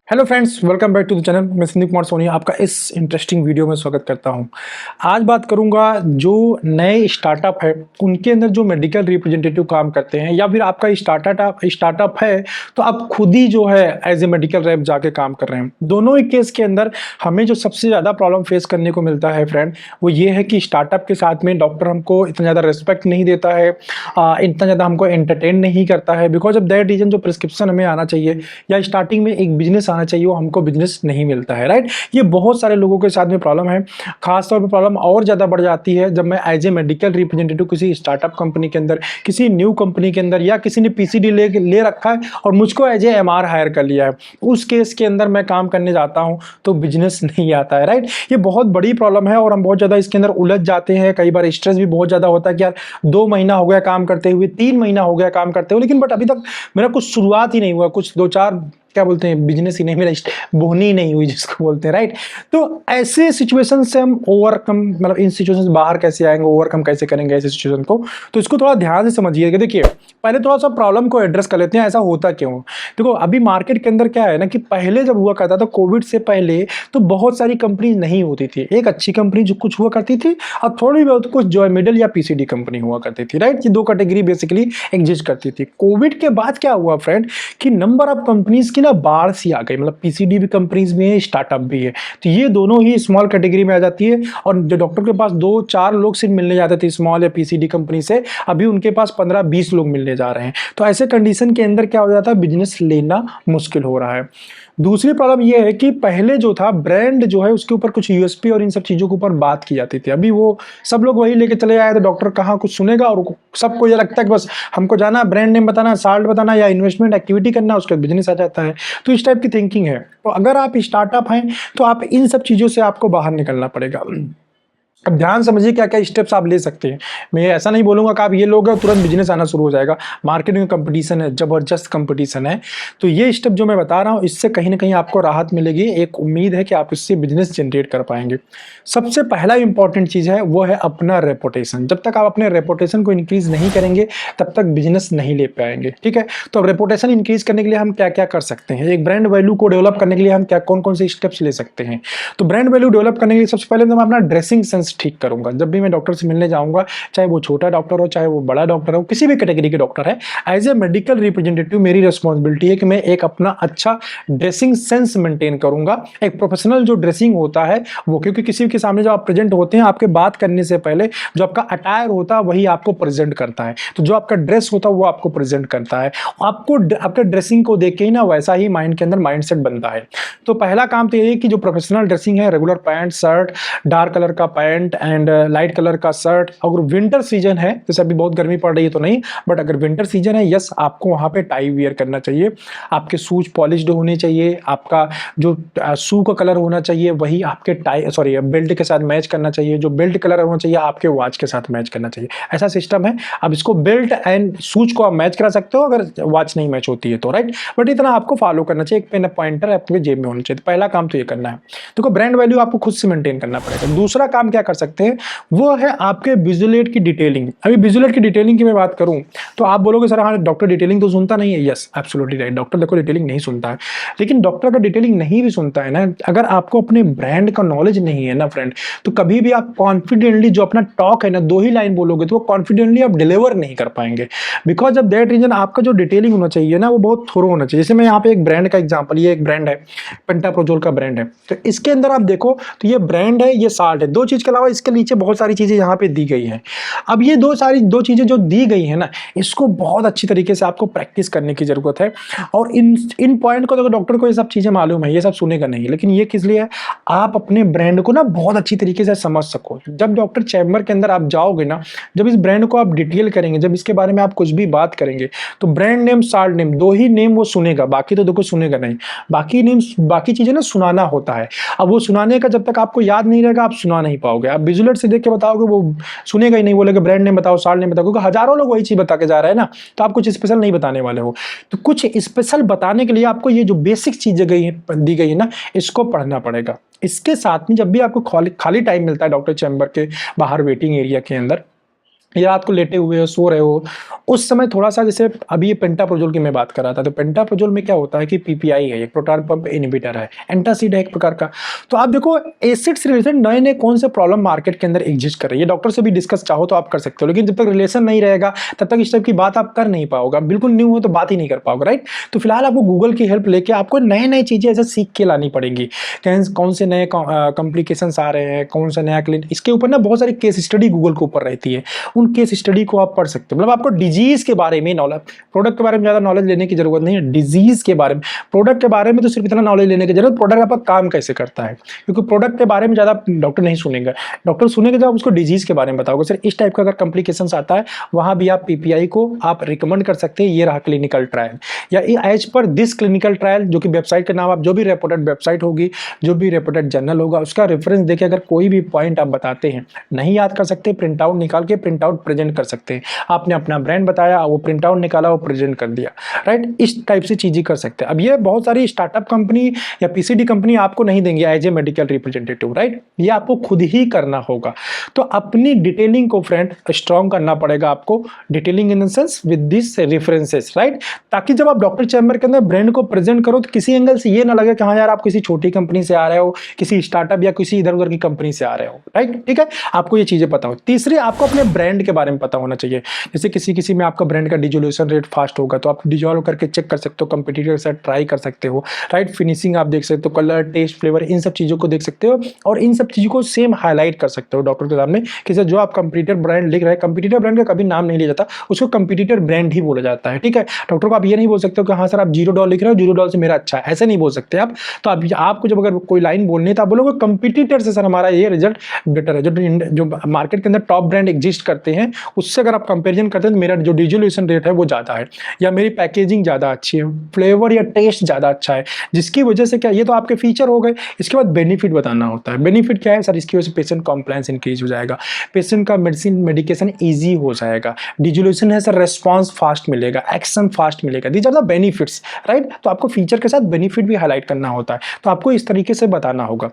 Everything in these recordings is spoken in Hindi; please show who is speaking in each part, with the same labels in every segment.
Speaker 1: Hello friends, welcome back to the channel. मैं संदीप कुमार सोनी आपका इस इंटरेस्टिंग वीडियो में स्वागत करता हूं। आज बात करूंगा जो नए स्टार्टअप है उनके अंदर जो मेडिकल रिप्रेजेंटेटिव काम करते हैं, या फिर आपका स्टार्टअप है तो आप खुद ही जो है एज ए मेडिकल रेप जाके काम कर रहे हैं। दोनों ही केस के अंदर हमें जो सबसे ज़्यादा प्रॉब्लम फेस करने को मिलता है फ्रेंड, वो ये है कि स्टार्टअप के साथ में डॉक्टर हमको इतना ज़्यादा रिस्पेक्ट नहीं देता है, इतना ज़्यादा हमको एंटरटेन नहीं करता है। बिकॉज ऑफ दैट रीजन जो प्रिस्क्रिप्शन हमें आना चाहिए या स्टार्टिंग में एक बिजनेस चाहिए वो हमको बिजनेस नहीं मिलता है, राइट। ये बहुत सारे लोगों के साथ में प्रॉब्लम है। खासतौर पे प्रॉब्लम और ज़्यादा बढ़ जाती है जब मैं एज ए मेडिकल रिप्रेजेंटेटिव किसी स्टार्टअप कंपनी के अंदर, किसी न्यू कंपनी के अंदर, या किसी ने पीसीडी ले रखा है और मुझको एज ए एमआर हायर कर लिया है, उस केस के अंदर मैं काम करने जाता हूँ तो बिजनेस नहीं आता है, राइट। ये बहुत बड़ी प्रॉब्लम है और हम बहुत ज़्यादा इसके अंदर उलझ जाते हैं। कई बार स्ट्रेस भी बहुत ज़्यादा होता है कि यार 2 महीना हो गया काम करते हुए, 3 महीना हो गया काम करते हुए, लेकिन बट अभी तक मेरा कुछ शुरुआत ही नहीं हुआ, कुछ 2-4 क्या बोलते हैं बिजनेस ही नहीं, मेरा बोनी नहीं हुई जिसको बोलते हैं, राइट। तो ऐसे सिचुएशन से हम ओवरकम, मतलब इन सिचुएशन से बाहर कैसे आएंगे, ओवरकम कैसे करेंगे ऐसे सिचुएशन को, तो इसको थोड़ा ध्यान से समझिएगा। देखिए, पहले थोड़ा सा प्रॉब्लम को एड्रेस कर लेते हैं, ऐसा होता क्यों। देखो, अभी मार्केट के अंदर क्या है ना कि पहले जब हुआ करता था कोविड से पहले, तो बहुत सारी कंपनी नहीं होती थी। एक अच्छी कंपनी जो कुछ हुआ करती थी और थोड़ी बहुत कुछ जो मिडिल या पीसीडी कंपनी हुआ करती थी, राइट। ये 2 कैटेगरी बेसिकली एग्जिस्ट करती थी। कोविड के बाद क्या हुआ फ्रेंड कि नंबर ऑफ कंपनीज की ना बाढ़ सी आ गई, मतलब पीसीडी भी कंपनीज में है, स्टार्टअप भी है, तो ये दोनों ही स्मॉल कैटेगरी में आ जाती है। और जो डॉक्टर के पास 2-4 लोग सिर्फ मिलने जाते थे स्मॉल या पीसीडी कंपनी से, अभी उनके पास 15-20 लोग मिलने जा रहे हैं। तो ऐसे कंडीशन के अंदर क्या हो जाता है, बिजनेस लेना मुश्किल हो रहा है। दूसरी प्रॉब्लम यह है कि पहले जो था ब्रांड जो है उसके ऊपर कुछ यूएसपी और इन सब चीजों के ऊपर बात की जाती थी। अभी वो सब लोग वही लेके चले आए तो डॉक्टर कहाँ कुछ सुनेगा, और सबको ये लगता है कि बस हमको जाना, ब्रांड नेम बताना, साल्ट बताना या इन्वेस्टमेंट एक्टिविटी करना, उसका बिजनेस आ जाता है। तो इस टाइप की थिंकिंग है। तो अगर आप स्टार्टअप हैं तो आप इन सब चीजों से आपको बाहर निकलना पड़ेगा। अब ध्यान समझिए क्या क्या स्टेप्स आप ले सकते हैं। मैं ऐसा नहीं बोलूंगा कि आप ये लोग तुरंत बिजनेस आना शुरू हो जाएगा। मार्केट में कंपटीशन है, जबरदस्त कंपटीशन है। तो ये स्टेप जो मैं बता रहा हूँ इससे कहीं ना कहीं आपको राहत मिलेगी। एक उम्मीद है कि आप इससे बिजनेस जनरेट कर पाएंगे। सबसे पहला इंपॉर्टेंट चीज है वो है अपना रेपुटेशन। जब तक आप अपने रेपुटेशन को इंक्रीज नहीं करेंगे तब तक बिजनेस नहीं ले पाएंगे, ठीक है। तो अब रेपुटेशन इंक्रीज करने के लिए हम क्या क्या कर सकते हैं, एक ब्रांड वैल्यू को डेवलप करने के लिए हम क्या कौन कौन से स्टेप्स ले सकते हैं। तो ब्रांड वैल्यू डेवलप करने के लिए सबसे पहले तो मैं अपना ड्रेसिंग सेंस ठीक करूंगा। जब भी मैं डॉक्टर से मिलने जाऊंगा, चाहे वो छोटा डॉक्टर हो चाहे वो बड़ा डॉक्टर हो, किसी भी कैटेगरी के डॉक्टर है, एज ए मेडिकल रिप्रेजेंटेटिव मेरी रिस्पॉन्सिबिलिटी है कि मैं एक अपना अच्छा ड्रेसिंग सेंस मेंटेन करूंगा। एक प्रोफेशनल जो ड्रेसिंग होता है वो, क्योंकि किसी के सामने जब आप प्रेजेंट होते हैं, आपके बात करने से पहले जो आपका अटायर होता है वही आपको प्रेजेंट करता है। तो जो आपका ड्रेस होता है वो आपको प्रेजेंट करता है। आपको आपके ड्रेसिंग को देख के ही ना वैसा ही माइंड के अंदर माइंडसेट बनता है। तो पहला काम तो ये है कि जो प्रोफेशनल ड्रेसिंग है, regular pant shirt, dark colour का पैंट एंड लाइट कलर का शर्ट। अगर विंटर सीजन है, जैसे अभी बहुत गर्मी पड़ रही है तो नहीं, बट अगर विंटर सीजन है, यस, आपको वहां पे टाई वियर करना चाहिए। आपके शूज पॉलिश्ड होने चाहिए। आपका जो शू का कलर होना चाहिए वही आपके बेल्ट के साथ मैच करना चाहिए। जो बेल्ट कलर होना चाहिए आपके वॉच के साथ मैच करना चाहिए। ऐसा सिस्टम है। अब इसको बेल्ट एंड शूज को आप मैच करा सकते हो अगर वॉच नहीं मैच होती है तो, राइट। बट इतना आपको फॉलो करना चाहिए। एक पेन पॉइंटर आपके जेब में होना चाहिए। तो पहला काम तो ये करना है। देखो, ब्रांड वैल्यू आपको खुद से मेंटेन करना पड़ेगा। दूसरा काम क्या कर सकते हैं वो है आपके विजुअलेट की डिटेलिंग। अभी विजुअलेट की डिटेलिंग की मैं बात करूं तो आप बोलोगे सर हाँ डॉक्टर डिटेलिंग तो सुनता नहीं है। यस, एब्सोल्युटली राइट, डॉक्टर देखो डिटेलिंग नहीं सुनता है। लेकिन डॉक्टर अगर डिटेलिंग नहीं भी सुनता है ना, अगर आपको अपने ब्रांड का नॉलेज नहीं है ना फ्रेंड, तो कभी भी आप कॉन्फिडेंटली जो अपना टॉक है ना 2 ही लाइन बोलोगे तो वो कॉन्फिडेंटली आप डिलीवर नहीं कर पाएंगे। बिकॉज ऑफ दैट रीजन आपका जो डिटेलिंग होना चाहिए ना वो बहुत थोरो होना चाहिए। जैसे मैं यहाँ पे एक ब्रांड का एग्जाम्पल, ये एक ब्रांड है, पेंटाप्रोजोल का ब्रांड है। तो इसके अंदर आप देखो तो ये ब्रांड है, ये साल्ट है। 2 चीज के अलावा इसके नीचे बहुत सारी चीजें यहाँ पे दी गई है। अब ये 2 चीजें जो दी गई है ना, इसको बहुत अच्छी तरीके से आपको प्रैक्टिस करने की जरूरत है। और इन पॉइंट को तो डॉक्टर को ये सब चीजें मालूम है, ये सब सुनेगा नहीं। लेकिन ये किस लिए है, आप अपने ब्रांड को ना बहुत अच्छी तरीके से समझ सको। जब डॉक्टर चैम्बर के अंदर आप जाओगे ना, जब इस ब्रांड को आप डिटेल करेंगे, जब इसके बारे में आप कुछ भी बात करेंगे, तो ब्रांड नेम, साल्ट नेम, 2 ही नेम वो सुनेगा, बाकी तो देखो सुनेगा नहीं। बाकी चीजें ना सुनाना होता है। अब वो सुनाने का जब तक आपको याद नहीं रहेगा आप सुना नहीं पाओगे। आप विजुअलेट से देख के बताओगे वो सुनेगा ही नहीं, बोलेगा ब्रांड नेम बताओ, साल्ट नेम बताओ, क्योंकि हजारों लोग वही चीज बता के जा रहे हैं ना। तो आप कुछ स्पेशल नहीं बताने वाले हो। तो कुछ स्पेशल बताने के लिए आपको ये जो बेसिक चीजें दी गई है ना, इसको पढ़ना पड़ेगा। इसके साथ में जब भी आपको खाली टाइम मिलता है डॉक्टर चैम्बर के बाहर वेटिंग एरिया के अंदर, या रात को लेटे हुए हो, सो रहे हो, उस समय थोड़ा सा, जैसे अभी ये पेंटाप्रोजोल की मैं बात कर रहा था, तो पेंटाप्रोजोल में क्या होता है कि पीपीआई है, एक प्रोटॉन पंप इनहिबिटर है, एंटासिड है एक प्रकार का। तो आप देखो एसिड से रिलेटेड नए नए कौन से प्रॉब्लम मार्केट के अंदर एग्जिस्ट कर रही है, डॉक्टर से भी डिस्कस चाहो तो आप कर सकते हो, लेकिन जब तक रिलेशन नहीं रहेगा तब तक इस टाइप की बात आप कर नहीं पाओगे, बिल्कुल न्यू हो तो बात ही नहीं कर पाओगे, राइट। तो फिलहाल आपको गूगल की हेल्प लेके आपको नए नए चीजें ऐसे सीख के लानी पड़ेंगी, कौन से नए कॉम्प्लिकेशंस आ रहे हैं, कौन सा नया क्लिनिक, इसके ऊपर ना बहुत सारी केस स्टडी गूगल के ऊपर रहती है, उन केस स्टडी को आप पढ़ सकते हो। मतलब आपको डिजीज के बारे में नॉलेज, प्रोडक्ट के बारे में ज्यादा नॉलेज लेने की जरूरत नहीं है, डिजीज के बारे में, प्रोडक्ट के बारे में तो सिर्फ इतना नॉलेज लेने की जरूरत, प्रोडक्ट आपका काम कैसे करता है, क्योंकि प्रोडक्ट के बारे में ज्यादा डॉक्टर नहीं सुनेंगे, डॉक्टर सुनेंगे जब आप उसको डिजीज के बारे में बताओगे। सर इस टाइप का अगर कॉम्प्लिकेशंस आता है, वहां भी आप पीपीआई को आप रिकमेंड कर सकते हैं, ये रहा क्लिनिकल ट्रायल, या as per this clinical trial, जो कि वेबसाइट का नाम, आप जो भी रेपुटेड वेबसाइट होगी, जो भी रेपुटेड जर्नल होगा, उसका रेफरेंस देके अगर कोई भी पॉइंट आप बताते हैं, नहीं याद कर सकते, प्रिंट आउट निकाल के प्रिंट आउट प्रेजेंट कर सकते हैं, आपने अपना ब्रांड बताया, वो प्रिंट आउट निकाला, वो प्रेजेंट कर दिया, राइट। इस टाइप से चीजें कर सकते हैं। अब ये बहुत सारी स्टार्टअप कंपनी या पीसीडी कंपनी आपको नहीं देंगे as a medical representative, right, ये आपको खुद ही करना होगा। तो अपनी डिटेलिंग को फ्रेंड स्ट्रॉन्ग करना पड़ेगा आपको, detailing in the sense with this references, right, ताकि जब आप डॉक्टर चैम्बर के अंदर ब्रांड को प्रेजेंट करो तो किसी एंगल से ये ना लगे कि हाँ यार आप किसी छोटी कंपनी से आ रहे हो, किसी स्टार्टअप या किसी इधर उधर की कंपनी से आ रहे हो, राइट, ठीक है, आपको ये चीजें पता हो। तीसरी, आपको अपने ब्रांड के बारे में पता होना चाहिए, जैसे किसी में आपका ब्रांड का डिजोल्यूशन रेट फास्ट होगा तो आप डिजोल्व करके चेक कर सकते हो, कंपटीटर के साथ ट्राई कर सकते हो, राइट, फिनिशिंग आप देख सकते हो, कलर, टेस्ट, फ्लेवर, इन सब चीजों को देख सकते हो, और इन सब चीजों को सेम हाईलाइट कर सकते हो डॉक्टर के सामने कि सर जो आप कंपटीटर ब्रांड लिख रहे हैं, कंपटीटर ब्रांड का कभी नाम नहीं लिया जाता, उसको कंपटीटर ब्रांड ही बोला जाता है, ठीक है। डॉक्टर को आप ये नहीं बोल सकते हो कि हाँ सर आप $0 लिख रहे हो, $0 से मेरा अच्छा है, ऐसे नहीं बोल सकते आप। तो आप आपको जब अगर कोई लाइन बोलनी है तो आप बोलोगे कंपटीटर से सर हमारा ये रिजल्ट बेटर है, जो मार्केट के अंदर टॉप ब्रांड एग्जिस्ट करते हैं उससे अगर आप कंपेरिजन करते हैं तो मेरा जो डिजोल्यूशन रेट है वो ज़्यादा है, या मेरी पैकेजिंग ज़्यादा अच्छी है, फ्लेवर या टेस्ट ज़्यादा अच्छा है, जिसकी वजह से क्या, ये तो आपके फीचर हो गए। इसके बाद बेनिफिट बताना होता है। बेनिफिट क्या है सर, इसकी वजह से पेशेंट कॉम्प्लायंस इंक्रीज हो जाएगा, पेशेंट का मेडिकेशन ईजी हो जाएगा, डिजोल्यूशन है सर रेस्पॉन्स फास्ट मिलेगा, एक्शन फास्ट मिलेगा, these are the benefits, right. तो आपको फीचर के साथ बेनिफिट भी हाईलाइट करना होता है, तो आपको इस तरीके से बताना होगा।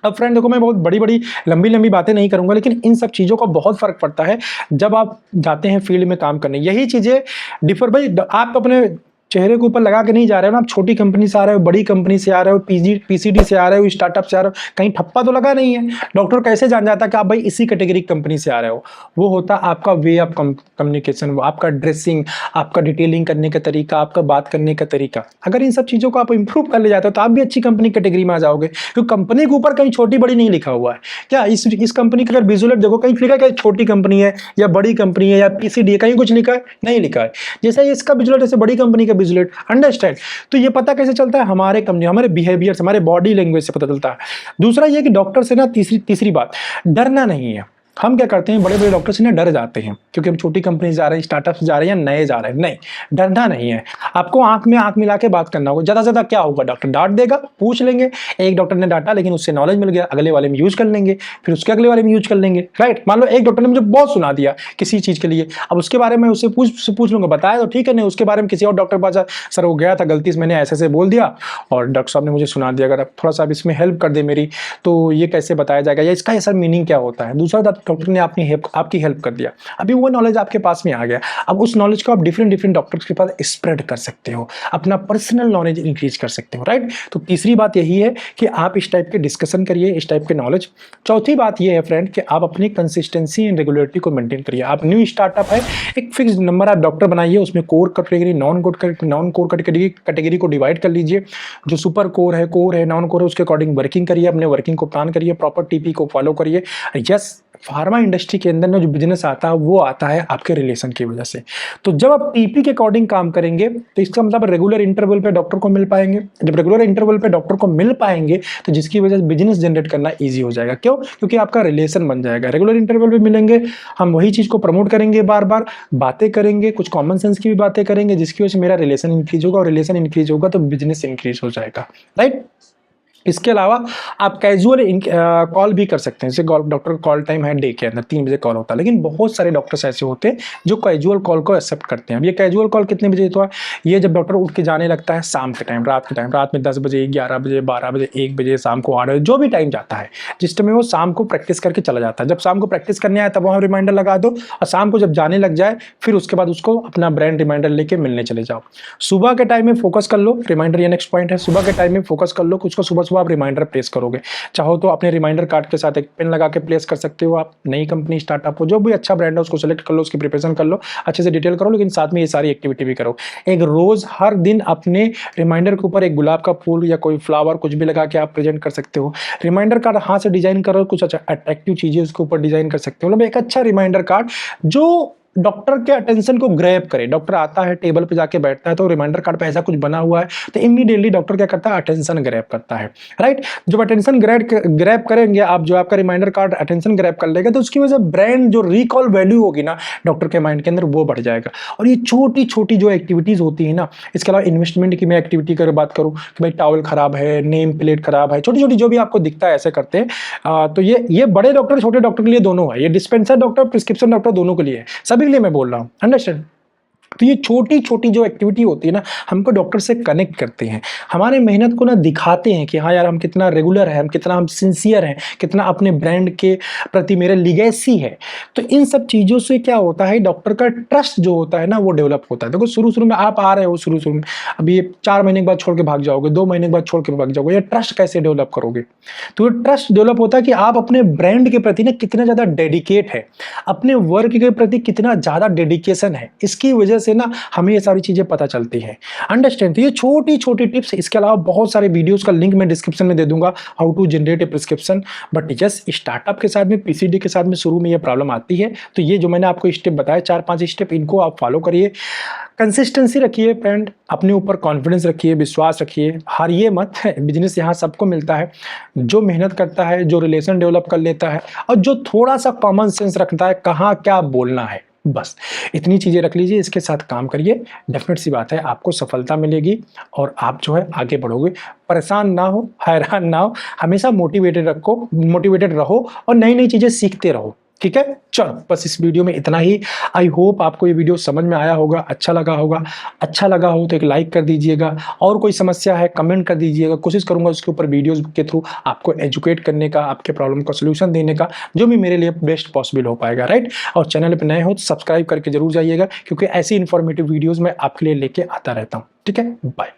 Speaker 1: अब फ्रेंड देखो, मैं बहुत बड़ी बड़ी लंबी लंबी बातें नहीं करूंगा, लेकिन इन सब चीज़ों का बहुत फर्क पड़ता है जब आप जाते हैं फील्ड में काम करने। यही चीज़ें डिफर, भाई आप अपने चेहरे के ऊपर लगा के नहीं जा रहे हो ना, आप छोटी कंपनी से आ रहे हो, बड़ी कंपनी से आ रहे हो, पीसीडी से आ रहे हो, स्टार्टअप से आ रहे हो, कहीं ठप्पा तो लगा नहीं है। डॉक्टर कैसे जान जाता कि आप भाई इसी कैटेगरी कंपनी से आ रहे हो? वो होता आपका वे ऑफ कम्युनिकेशन, आपका ड्रेसिंग, आपका डिटेलिंग करने का तरीका, आपका बात करने का तरीका। अगर इन सब चीज़ों को आप इंप्रूव कर ले जाते हो तो आप भी अच्छी कंपनी कैटेगरी में आ जाओगे, क्योंकि कंपनी के ऊपर कहीं छोटी बड़ी नहीं लिखा हुआ है। क्या इस कंपनी का अगर विजुअल देखो, कहीं लिखा है छोटी कंपनी है या बड़ी कंपनी है या पीसीडी है, कहीं कुछ लिखा है? नहीं लिखा है। जैसे इसका विजुअल, जैसे बड़ी कंपनी का विजुअल, अंडरस्टैंड। तो ये पता कैसे चलता है? हमारे कंपनी, हमारे बिहेवियर, हमारे बॉडी लैंग्वेज से पता चलता है। दूसरा ये कि डॉक्टर से ना, तीसरी बात, डरना नहीं है। हम क्या करते हैं, बड़े बड़े डॉक्टर से ना डर जाते हैं, क्योंकि हम छोटी कंपनी से जा रहे हैं, स्टार्टअप से जा रहे हैं या नए जा रहे हैं। नहीं, डरना नहीं है। आपको आंख में आंख मिला के बात करना होगा। ज्यादा से ज्यादा क्या होगा, डॉक्टर डांट देगा, पूछ लेंगे, एक डॉक्टर ने डांटा लेकिन उससे नॉलेज मिल गया, अगले वाले में यूज कर लेंगे, फिर उसके अगले वाले में यूज कर लेंगे, राइट। मान लो एक डॉक्टर ने मुझे बहुत सुना दिया किसी चीज के लिए, अब उसके बारे में उससे पूछ लूंगा, बताया तो ठीक है, नहीं उसके बारे में किसी और डॉक्टर पास, सर वो गया था गलती से, मैंने ऐसे बोल दिया और डॉक्टर साहब ने मुझे सुना दिया, अगर आप थोड़ा सा इसमें हेल्प कर दे मेरी, तो ये कैसे बताया जाएगा, या इसका ऐसा मीनिंग क्या होता है। दूसरा, डॉक्टर ने आपकी हेल्प कर दिया, अभी वो नॉलेज आपके पास में आ गया। अब उस नॉलेज को आप डिफरेंट डॉक्टर्स के पास स्प्रेड कर सकते हो, अपना पर्सनल नॉलेज इंक्रीज कर सकते हो, राइट। तो तीसरी बात यही है कि आप इस टाइप के डिस्कशन करिए, इस टाइप के नॉलेज। चौथी बात यह है फ्रेंड कि आप अपनी कंसिस्टेंसी एंड रेगुलरिटी को मेंटेन करिए। आप न्यू स्टार्टअप है, एक फिक्स नंबर आप डॉक्टर बनाइए, उसमें core category, non core category को डिवाइड कर लीजिए। जो सुपर कोर है, नॉन कोर है, उसके अकॉर्डिंग वर्किंग करिए, अपने वर्किंग को प्लान करिए, प्रॉपर टीपी को फॉलो करिए। यस, फार्मा इंडस्ट्री के अंदर ना जो बिजनेस आता है वो आता है आपके रिलेशन की वजह से। तो जब आप टीपी के अकॉर्डिंग काम करेंगे तो इसका मतलब रेगुलर इंटरवल पे डॉक्टर को मिल पाएंगे। जब रेगुलर इंटरवल पे डॉक्टर को मिल पाएंगे तो जिसकी वजह से बिजनेस जनरेट करना ईजी हो जाएगा। क्यों? क्योंकि आपका रिलेशन बन जाएगा। रेगुलर इंटरवल पे मिलेंगे, हम वही चीज को प्रमोट करेंगे, बार बार बातें करेंगे, कुछ कॉमन सेंस की भी बातें करेंगे, जिसकी वजह से मेरा रिलेशन इंक्रीज होगा, और रिलेशन इंक्रीज होगा तो बिजनेस इंक्रीज हो जाएगा, राइट। इसके अलावा आप कैजुअल कॉल भी कर सकते हैं। जैसे डॉक्टर कॉल टाइम है डे के अंदर 3 बजे कॉल होता है, लेकिन बहुत सारे डॉक्टर्स ऐसे होते हैं जो कैजुअल कॉल को एक्सेप्ट करते हैं। अब ये कैजुअल कॉल कितने बजे होता है? ये जब डॉक्टर उठ के जाने लगता है शाम के टाइम, रात के टाइम, रात में 10 बजे, 11 बजे, 12 बजे, 1 बजे, शाम को 8 बजे, जो भी टाइम जाता है, जिस टाइम वो शाम को प्रैक्टिस करके चला जाता है। जब शाम को प्रैक्टिस करने आए तब वहाँ रिमाइंडर लगा दो, और शाम को जब जाने लग जाए फिर उसके बाद उसको अपना ब्रांड रिमाइंडर लेके मिलने चले जाओ। सुबह के टाइम में फोकस कर लो, रिमाइंडर ये नेक्स्ट पॉइंट है। सुबह के टाइम में फोकस कर लो, उसको सुबह सुबह आप रिमाइंडर प्लेस करोगे। चाहो तो अपने रिमाइंडर कार्ड के साथ एक पेन लगा के प्लेस कर सकते हो। आप नई कंपनी स्टार्टअप हो, जो भी अच्छा ब्रांड है उसको सेलेक्ट कर लो, उसकी प्रिपरेशन कर लो, अच्छे से डिटेल करो, लेकिन साथ में ये सारी एक्टिविटी भी करो। एक रोज हर दिन अपने रिमाइंडर के ऊपर एक गुलाब का फूल या कोई फ्लावर कुछ भी लगा के आप प्रेजेंट कर सकते हो। रिमाइंडर कार्ड हाथ से डिजाइन करो, कुछ अच्छा अट्रैक्टिव चीजें उसके ऊपर डिजाइन कर सकते हो। मतलब एक अच्छा रिमाइंडर कार्ड जो डॉक्टर के अटेंशन को ग्रैब करे। डॉक्टर आता है, टेबल पे जाके बैठता है, तो रिमाइंडर कार्ड पे ऐसा कुछ बना हुआ है तो इमीडिएटली डॉक्टर क्या करता है? अटेंशन ग्रैब करता है, राइट। जब अटेंशन ग्रैब करेंगे आप, जो आपका रिमाइंडर कार्ड अटेंशन ग्रैब कर लेगा, तो उसकी वजह से ब्रांड जो रिकॉल वैल्यू होगी ना डॉक्टर के माइंड के अंदर, वो बढ़ जाएगा। और ये छोटी छोटी जो एक्टिविटीज होती है ना, इसके अलावा इन्वेस्टमेंट की मैं एक्टिविटी कर बात करूँ कि भाई टॉवल खराब है, नेम प्लेट खराब है, छोटी छोटी जो भी आपको दिखता है ऐसे करते हैं। तो ये बड़े डॉक्टर छोटे डॉक्टर के लिए दोनों है। ये डिस्पेंसर डॉक्टर, प्रिस्क्रिप्शन डॉक्टर दोनों के लिए है, सभी के लिए मैं बोल रहा हूँ। अंडरस्टैंड? तो ये छोटी छोटी जो एक्टिविटी होती है ना, हमको डॉक्टर से कनेक्ट करते हैं, हमारे मेहनत को ना दिखाते हैं कि हाँ यार हम कितना रेगुलर है, हम कितना हम सिंसियर हैं, कितना अपने ब्रांड के प्रति मेरा लिगेसी है। तो इन सब चीज़ों से क्या होता है, डॉक्टर का ट्रस्ट जो होता है ना वो डेवलप होता है। देखो शुरू शुरू में आप आ रहे हो, शुरू शुरू में अभी 4 महीने के बाद छोड़ के भाग जाओगे, 2 महीने के बाद छोड़ के भाग जाओगे, ये ट्रस्ट कैसे डेवलप करोगे? तो ये ट्रस्ट डेवलप होता है कि आप अपने ब्रांड के प्रति ना कितना ज़्यादा डेडिकेट है, अपने वर्क के प्रति कितना ज़्यादा डेडिकेशन है। इसकी वजह से ना हमें ये सारी चीजें पता चलती हैं। अंडरस्टैंड? तो ये छोटी छोटी टिप्स, इसके अलावा बहुत सारे वीडियोस का लिंक मैं डिस्क्रिप्शन में दे दूंगा, how to generate a prescription. But just startup के साथ में, पीसीडी के साथ में शुरू में ये प्रॉब्लम आती है। तो ये जो मैंने आपको स्टेप बताया, 4-5 स्टेप, इनको आप फॉलो करिए, कंसिस्टेंसी रखिए फ्रेंड, अपने ऊपर कॉन्फिडेंस रखिए, विश्वास रखिए, हारिए मत। बिजनेस यहाँ सबको मिलता है, जो मेहनत करता है, जो रिलेशन डेवलप कर लेता है, और जो थोड़ा सा कॉमन सेंस रखता है कहाँ क्या बोलना है, बस इतनी चीजें रख लीजिए, इसके साथ काम करिए। डेफिनेट सी बात है आपको सफलता मिलेगी और आप जो है आगे बढ़ोगे। परेशान ना हो, हैरान ना हो, हमेशा मोटिवेटेड रहो और नई नई चीजें सीखते रहो। ठीक है, चलो बस इस वीडियो में इतना ही। आई होप आपको ये वीडियो समझ में आया होगा, अच्छा लगा होगा। अच्छा लगा हो तो एक लाइक कर दीजिएगा, और कोई समस्या है कमेंट कर दीजिएगा। कोशिश करूंगा उसके ऊपर वीडियोस के थ्रू आपको एजुकेट करने का, आपके प्रॉब्लम का सोल्यूशन देने का, जो भी मेरे लिए बेस्ट पॉसिबल हो पाएगा, राइट। और चैनल पर नए हो तो सब्सक्राइब करके जरूर जाइएगा, क्योंकि ऐसी इन्फॉर्मेटिव वीडियोज़ मैं आपके लिए लेके आता रहता हूँ। ठीक है, बाय।